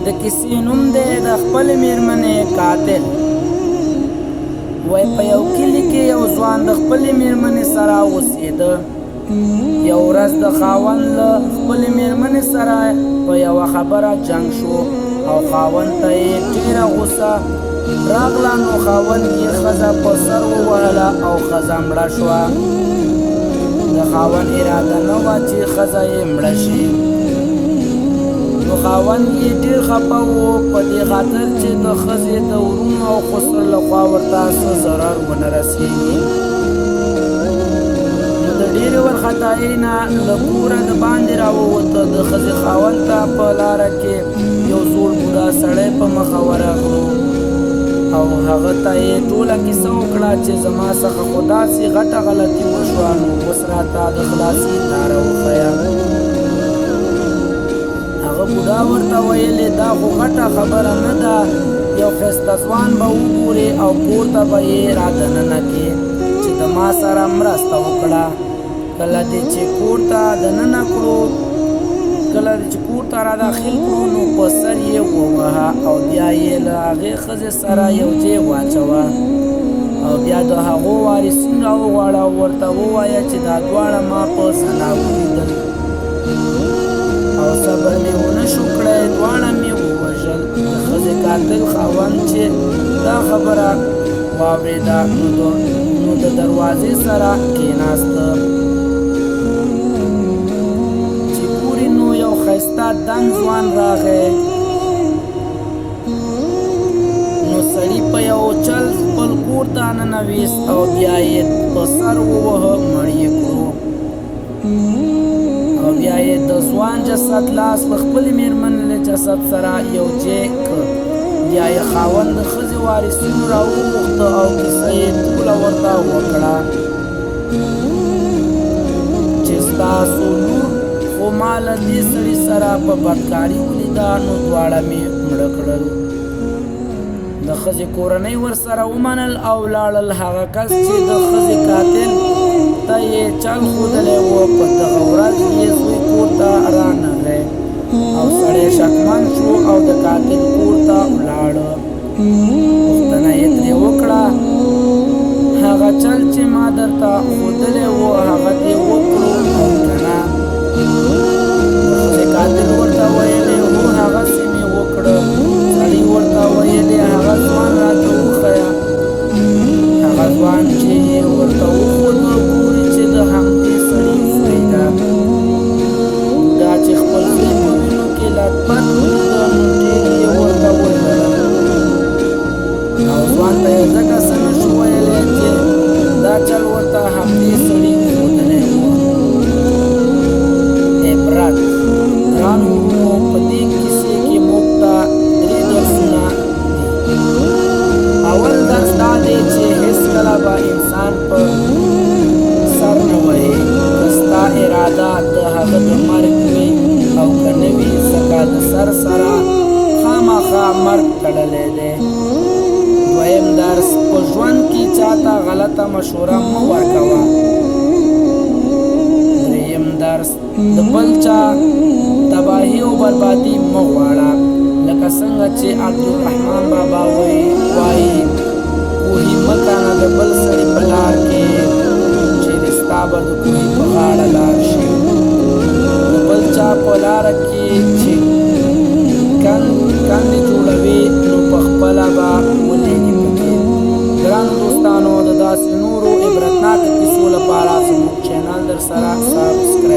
د کیسې نوم دی د خپلې مېرمنې قاتل. وای په یو کلي کې یو ځوان د خپلې مېرمنې سره اوسېده. یو ورځ د خاوند له خپلې مېرمنې سره په یوه خبره جنګ شو او خاوند ته یې ډېره غوسه راغله. نو خاوند یې ښځه په سر ووهله او ښځه مړه شوه. د خاوند اراده نه وه چې ښځه یې مړه شي. نو خاوند یې ډېر خفه و په دې خاطر چې د ښځې د ورونو او خسر لخوا ورته څه ضرر ونه رسېږي. نو د ډېرې وارخطایۍ نه له کوره د باندې راووته. د ښځې خاوند ته په لاره کې یو زوړ بوډا سړی په مخه ورغلو او هغه ته یې ټوله کیسه وکړه چې زما څخه خو داسې غټه غلطي وشوه، نو اوس راته د خلاصي لاره وښیه. هغه بوډا ورته ویلې دا خو غټه خبره نه ده، یو ښایسته ځوان به وګورې او کور ته به یې رادننه کړې چې د ما سره مرسته وکړه. کله دې چې کور ته دننه کړو، کله چې کور ته را داخل کړو، نو په سر یې ووهه او بیا یې له هغې ښځې سره یو ځای واچوه او بیا د هغو وارثین راوغواړه او ورته ووایه چې دا دواړه ما په زنا ولیدل او صبر مې ونه شو کړی، دواړه مې ووژل. د ښځې قاتل خاوند چې دا خبره واورېده نو د دروازې سره کېناسته. چې ګوري نو یو ښایسته دنګ ځوان راغی. نو سړي په یو چل خپل کور ته ننویست او بیا یې په سر ووهه، مړ یې کړو او بیا یې د ځوان جسد لاس له خپلې مېرمنې له جسد سره یو ځای کړ. بیا یې خاوند د ښځې وارثینو راوغوښته او کیسه یې ټوله ورته وکړه چې ستاسو لور خو ما له دې سړي سره په بدکاري ولیده، نو دواړه مې مړه کړل. د ښځې کورنۍ ورسره ومنل او لاړل. هغه کس چې د ښځې قاتل ته یې چل ښودلی و، په دغه ورځ یې زوی کور ته رانغی او سړی شکمن شو او د قاتل کور ته ولاړه. پوښتنه یې ترې وکړه، هغه چل چې ما درته ښودلی و هغه دې وکړو او که نه؟ د ښځې قاتل ورته ویلې هو هغسې مې وکړه. سړي ورته ویلې هغه ځوان راته وښیه. هغه ځوان چې یې ورته وښوده ګوري چې د همدې سړي زوی ده. بوډا چې خپل زوی په وینو کې لتپت ولیده، نو ډېر یې ورته وژړل او ځوان ته یې ځکه څه نه شو ویلی چې دا چل ورته همدې سړي ښودلی و. عبرت: ګرانو وروڼو، په دې کیسې کې موږ ته 3 درسونه دي. اول درس دا دی چې هېڅکله به انسان په سر نه وهې. که ستا اراده د هغه د مرګ وي او که نه وي، ځکه د سر سره خامخا مرګ تړلی دی. دویم درس: په ژوند کې چاته غلطه مشوره مه ورکوه. دریم درس: د بل چا تباهي او بربادي مه غواړه. لکه څنګه چې عبدالرحمن بابا وایي کوهي مه کنه د بل سړي په لار کې، چیرې ستا به د کوهي په غاړه لار شي. د بل چا په لاره کې چې کندې جوړوي، نو په خپله به ولېږي پکې. ګرانو دوستانو، د داسې نورو عبرتناکو کیسو لپاره زموږ چینل در سره سبسکرایب